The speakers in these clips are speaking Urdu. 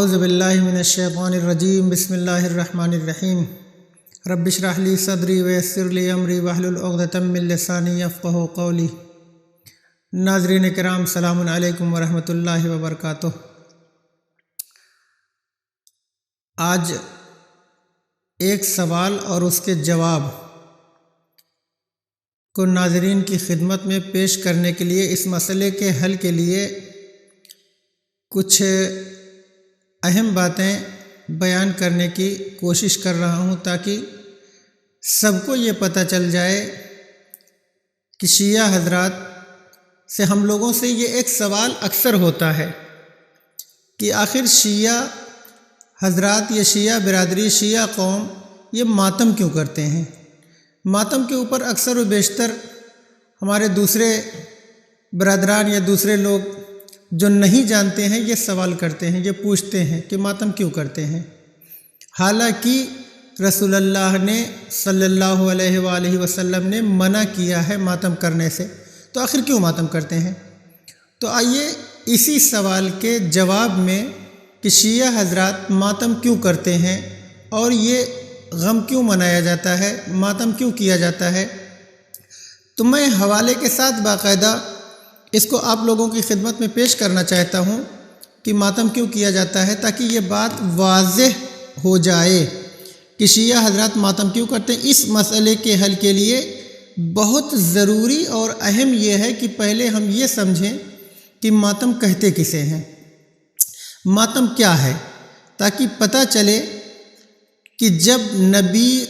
اعوذ باللہ من الشیطان الرجیم بسم اللہ الرحمن الرحیم رب اشرح لی صدری ویسر لی امری واحلل عقدۃ من لسانی یفقہوا قولی۔ ناظرین کرام، السلام علیکم ورحمۃ اللہ وبرکاتہ۔ آج ایک سوال اور اس کے جواب کو ناظرین کی خدمت میں پیش کرنے کے لیے، اس مسئلے کے حل کے لیے کچھ اہم باتیں بیان کرنے کی کوشش کر رہا ہوں، تاکہ سب کو یہ پتہ چل جائے کہ شیعہ حضرات سے، ہم لوگوں سے یہ ایک سوال اکثر ہوتا ہے کہ آخر شیعہ حضرات، یہ شیعہ برادری، شیعہ قوم یہ ماتم کیوں کرتے ہیں؟ ماتم کے اوپر اکثر و بیشتر ہمارے دوسرے برادران یا دوسرے لوگ جو نہیں جانتے ہیں یہ سوال کرتے ہیں، یہ پوچھتے ہیں کہ ماتم کیوں کرتے ہیں، حالانکہ رسول اللہ نے صلی اللہ علیہ وآلہ وسلم نے منع کیا ہے ماتم کرنے سے، تو آخر کیوں ماتم کرتے ہیں؟ تو آئیے اسی سوال کے جواب میں کہ شیعہ حضرات ماتم کیوں کرتے ہیں اور یہ غم کیوں منایا جاتا ہے، ماتم کیوں کیا جاتا ہے، تو میں حوالے کے ساتھ باقاعدہ اس کو آپ لوگوں کی خدمت میں پیش کرنا چاہتا ہوں کہ ماتم کیوں کیا جاتا ہے، تاکہ یہ بات واضح ہو جائے کہ شیعہ حضرات ماتم کیوں کرتے ہیں۔ اس مسئلے کے حل کے لیے بہت ضروری اور اہم یہ ہے کہ پہلے ہم یہ سمجھیں کہ ماتم کہتے کسے ہیں، ماتم کیا ہے، تاکہ پتہ چلے کہ جب نبی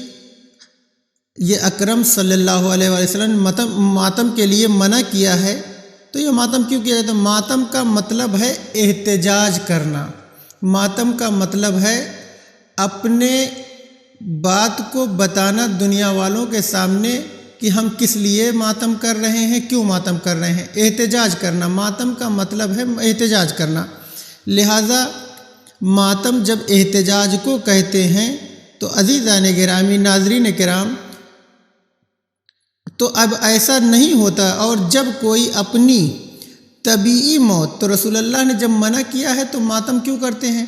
یہ اکرم صلی اللہ علیہ وسلم ماتم کے لیے منع کیا ہے تو یہ ماتم کیوں کیا جاتا ہے؟ ماتم کا مطلب ہے احتجاج کرنا، ماتم کا مطلب ہے اپنے بات کو بتانا دنیا والوں کے سامنے کہ ہم کس لیے ماتم کر رہے ہیں، کیوں ماتم کر رہے ہیں، احتجاج کرنا۔ ماتم کا مطلب ہے احتجاج کرنا، لہٰذا ماتم جب احتجاج کو کہتے ہیں تو عزیزان گرامی، ناظرین کرام، تو اب ایسا نہیں ہوتا۔ اور جب کوئی اپنی طبیعی موت، تو رسول اللہ نے جب منع کیا ہے تو ماتم کیوں کرتے ہیں؟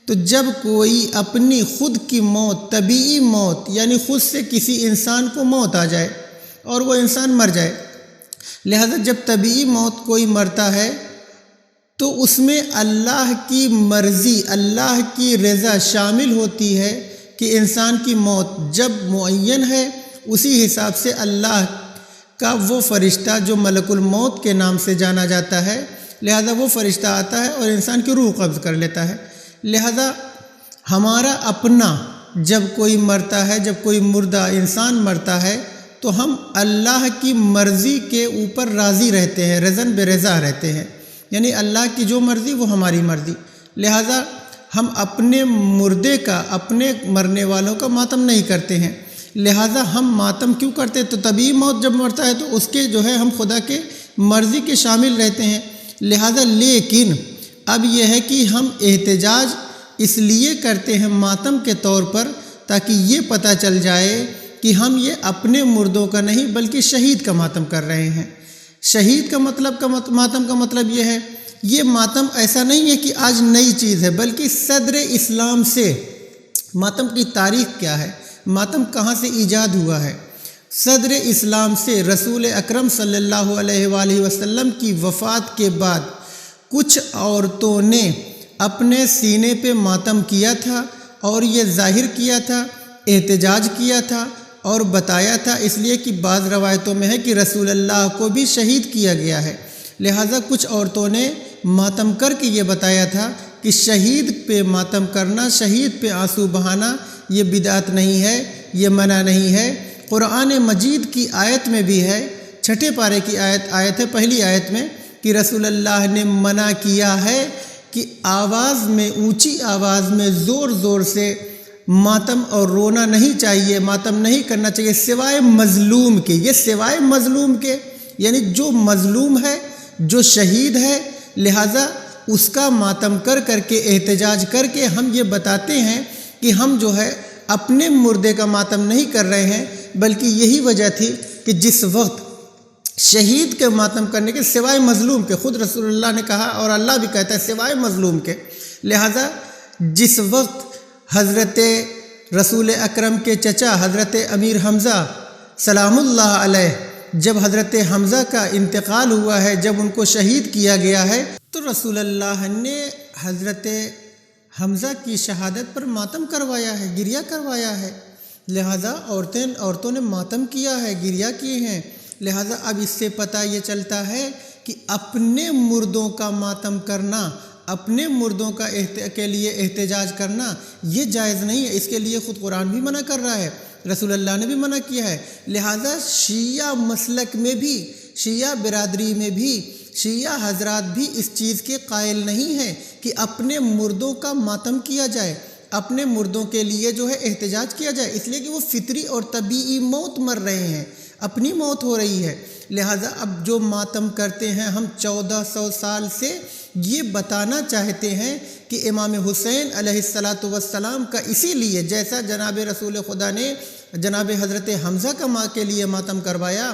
تو جب کوئی اپنی خود کی موت، طبیعی موت، یعنی خود سے کسی انسان کو موت آ جائے اور وہ انسان مر جائے، لہذا جب طبیعی موت کوئی مرتا ہے تو اس میں اللہ کی مرضی، اللہ کی رضا شامل ہوتی ہے کہ انسان کی موت جب معین ہے، اسی حساب سے اللہ کا وہ فرشتہ جو ملک الموت کے نام سے جانا جاتا ہے، لہذا وہ فرشتہ آتا ہے اور انسان کی روح قبض کر لیتا ہے۔ لہذا ہمارا اپنا جب کوئی مرتا ہے، جب کوئی مردہ انسان مرتا ہے، تو ہم اللہ کی مرضی کے اوپر راضی رہتے ہیں، رضاً بے رضا رہتے ہیں، یعنی اللہ کی جو مرضی وہ ہماری مرضی۔ لہذا ہم اپنے مردے کا، اپنے مرنے والوں کا ماتم نہیں کرتے ہیں۔ لہذا ہم ماتم کیوں کرتے؟ تو طبیعی موت جب مرتا ہے تو اس کے ہم خدا کے مرضی کے شامل رہتے ہیں، لہذا لیکن اب یہ ہے کہ ہم احتجاج اس لیے کرتے ہیں ماتم کے طور پر، تاکہ یہ پتہ چل جائے کہ ہم یہ اپنے مردوں کا نہیں بلکہ شہید کا ماتم کر رہے ہیں۔ شہید کا ماتم کا مطلب یہ ہے، یہ ماتم ایسا نہیں ہے کہ آج نئی چیز ہے، بلکہ صدر اسلام سے ماتم کی تاریخ کیا ہے، ماتم کہاں سے ایجاد ہوا ہے۔ صدر اسلام سے رسول اکرم صلی اللہ علیہ وآلہ وسلم کی وفات کے بعد کچھ عورتوں نے اپنے سینے پہ ماتم کیا تھا اور یہ ظاہر کیا تھا، احتجاج کیا تھا اور بتایا تھا، اس لیے کہ بعض روایتوں میں ہے کہ رسول اللہ کو بھی شہید کیا گیا ہے، لہٰذا کچھ عورتوں نے ماتم کر کے یہ بتایا تھا کہ شہید پہ ماتم کرنا، شہید پہ آنسو بہانا یہ بدعت نہیں ہے، یہ منع نہیں ہے۔ قرآن مجید کی آیت میں بھی ہے، 6 پارے کی آیت ہے، پہلی آیت میں، کہ رسول اللہ نے منع کیا ہے کہ آواز میں، اونچی آواز میں زور زور سے ماتم اور رونا نہیں چاہیے، ماتم نہیں کرنا چاہیے سوائے مظلوم کے۔ یہ سوائے مظلوم کے یعنی جو مظلوم ہے، جو شہید ہے، لہٰذا اس کا ماتم کر کے، احتجاج کر کے ہم یہ بتاتے ہیں کہ ہم اپنے مردے کا ماتم نہیں کر رہے ہیں، بلکہ یہی وجہ تھی کہ جس وقت شہید کے ماتم کرنے کے سوائے مظلوم کے، خود رسول اللہ نے کہا اور اللہ بھی کہتا ہے سوائے مظلوم کے، لہٰذا جس وقت حضرت رسول اکرم کے چچا حضرت امیر حمزہ سلام اللہ علیہ جب حضرت حمزہ کا انتقال ہوا ہے، جب ان کو شہید کیا گیا ہے، تو رسول اللہ نے حضرت حمزہ کی شہادت پر ماتم کروایا ہے، گریہ کروایا ہے۔ لہٰذا عورتوں نے ماتم کیا ہے، گریہ کیے ہیں۔ لہٰذا اب اس سے پتہ یہ چلتا ہے کہ اپنے مردوں کا ماتم کرنا، اپنے مردوں کے لیے احتجاج کرنا یہ جائز نہیں ہے۔ اس کے لیے خود قرآن بھی منع کر رہا ہے، رسول اللہ نے بھی منع کیا ہے۔ لہٰذا شیعہ مسلک میں بھی، شیعہ برادری میں بھی، شیعہ حضرات بھی اس چیز کے قائل نہیں ہیں کہ اپنے مردوں کا ماتم کیا جائے، اپنے مردوں کے لیے جو ہے احتجاج کیا جائے، اس لیے کہ وہ فطری اور طبیعی موت مر رہے ہیں، اپنی موت ہو رہی ہے۔ لہٰذا اب جو ماتم کرتے ہیں، ہم 1400 سال سے یہ بتانا چاہتے ہیں کہ امام حسین علیہ السلام کا اسی لیے جیسا جناب رسول خدا نے جناب حضرت حمزہ کا ماں کے لیے ماتم کروایا،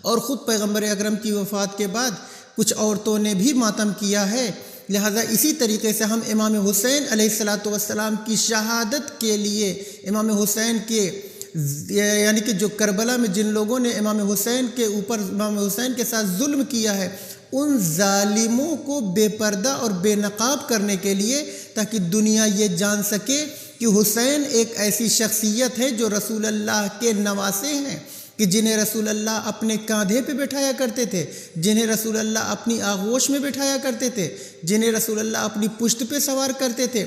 اور خود پیغمبر اکرم کی وفات کے بعد کچھ عورتوں نے بھی ماتم کیا ہے، لہٰذا اسی طریقے سے ہم امام حسین علیہ السلام کی شہادت کے لیے، امام حسین کے یعنی کہ جو کربلا میں جن لوگوں نے امام حسین کے اوپر، امام حسین کے ساتھ ظلم کیا ہے، ان ظالموں کو بے پردہ اور بے نقاب کرنے کے لیے، تاکہ دنیا یہ جان سکے کہ حسین ایک ایسی شخصیت ہے جو رسول اللہ کے نواسے ہیں، کہ جنہیں رسول اللہ اپنے کاندھے پہ بٹھایا کرتے تھے، جنہیں رسول اللہ اپنی آغوش میں بٹھایا کرتے تھے، جنہیں رسول اللہ اپنی پشت پہ سوار کرتے تھے۔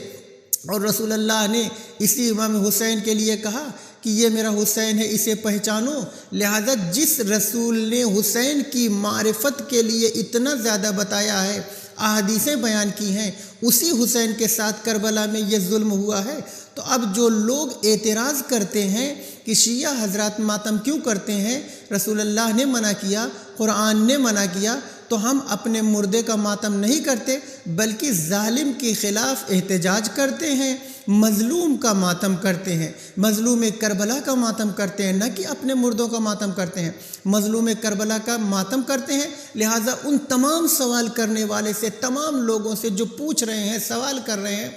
اور رسول اللہ نے اسی امام حسین کے لیے کہا کہ یہ میرا حسین ہے، اسے پہچانو۔ لہذا جس رسول نے حسین کی معرفت کے لیے اتنا زیادہ بتایا ہے، احادیثیں بیان کی ہیں، اسی حسین کے ساتھ کربلا میں یہ ظلم ہوا ہے۔ تو اب جو لوگ اعتراض کرتے ہیں کہ شیعہ حضرات ماتم کیوں کرتے ہیں، رسول اللہ نے منع کیا، قرآن نے منع کیا، تو ہم اپنے مردے کا ماتم نہیں کرتے، بلکہ ظالم کے خلاف احتجاج کرتے ہیں، مظلوم کا ماتم کرتے ہیں، مظلوم کربلا کا ماتم کرتے ہیں، نہ کہ اپنے مردوں کا ماتم کرتے ہیں، مظلوم کربلا کا ماتم کرتے ہیں۔ لہٰذا ان تمام سوال کرنے والے سے، تمام لوگوں سے جو پوچھ رہے ہیں، سوال کر رہے ہیں،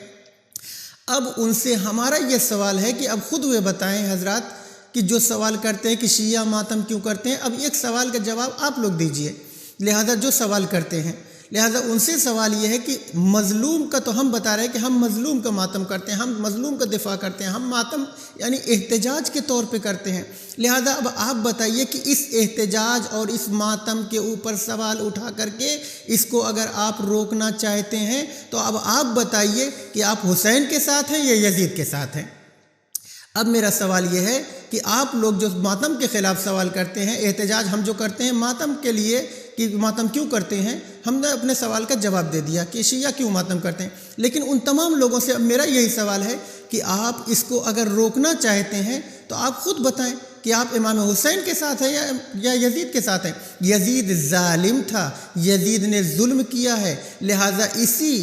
اب ان سے ہمارا یہ سوال ہے کہ اب خود وہ بتائیں حضرات کہ جو سوال کرتے ہیں کہ شیعہ ماتم کیوں کرتے ہیں، اب ایک سوال کا جواب آپ لوگ دیجئے۔ لہذا جو سوال کرتے ہیں، لہذا ان سے سوال یہ ہے کہ مظلوم کا، تو ہم بتا رہے ہیں کہ ہم مظلوم کا ماتم کرتے ہیں، ہم مظلوم کا دفاع کرتے ہیں، ہم ماتم یعنی احتجاج کے طور پہ کرتے ہیں۔ لہذا اب آپ بتائیے کہ اس احتجاج اور اس ماتم کے اوپر سوال اٹھا کر کے اس کو اگر آپ روکنا چاہتے ہیں، تو اب آپ بتائیے کہ آپ حسین کے ساتھ ہیں یا یزید کے ساتھ ہیں۔ اب میرا سوال یہ ہے کہ آپ لوگ جو ماتم کے خلاف سوال کرتے ہیں، احتجاج ہم جو کرتے ہیں ماتم کے لیے کہ ماتم کیوں کرتے ہیں، ہم نے اپنے سوال کا جواب دے دیا کہ شیعہ کیوں ماتم کرتے ہیں، لیکن ان تمام لوگوں سے اب میرا یہی سوال ہے کہ آپ اس کو اگر روکنا چاہتے ہیں تو آپ خود بتائیں کہ آپ امام حسین کے ساتھ ہیں یا یزید کے ساتھ ہیں۔ یزید ظالم تھا، یزید نے ظلم کیا ہے، لہٰذا اسی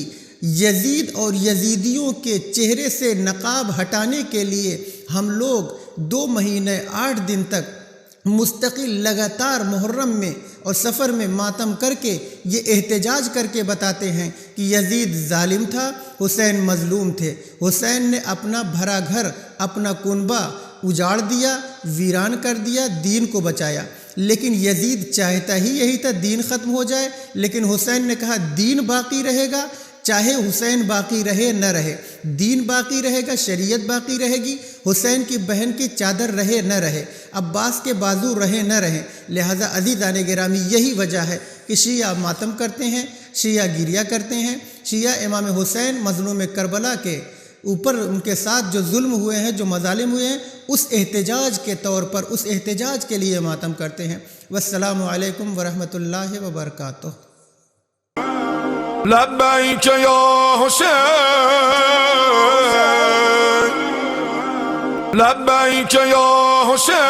یزید اور یزیدیوں کے چہرے سے نقاب ہٹانے کے لیے ہم لوگ 2 مہینے 8 دن تک مستقل لگاتار محرم میں اور سفر میں ماتم کر کے یہ احتجاج کر کے بتاتے ہیں کہ یزید ظالم تھا، حسین مظلوم تھے، حسین نے اپنا بھرا گھر، اپنا کنبہ اجاڑ دیا، ویران کر دیا، دین کو بچایا، لیکن یزید چاہتا ہی یہی تھا دین ختم ہو جائے، لیکن حسین نے کہا دین باقی رہے گا، چاہے حسین باقی رہے نہ رہے، دین باقی رہے گا، شریعت باقی رہے گی، حسین کی بہن کی چادر رہے نہ رہے، عباس کے بازو رہے نہ رہے۔ لہٰذا عزیزان گرامی یہی وجہ ہے کہ شیعہ ماتم کرتے ہیں، شیعہ گریہ کرتے ہیں، شیعہ امام حسین مظلوم کربلا کے اوپر ان کے ساتھ جو ظلم ہوئے ہیں، جو مظالم ہوئے ہیں، اس احتجاج کے طور پر، اس احتجاج کے لیے ماتم کرتے ہیں۔ والسلام علیکم ورحمۃ اللہ وبرکاتہ۔ لبیک یا حسین، لبیک یا حسین۔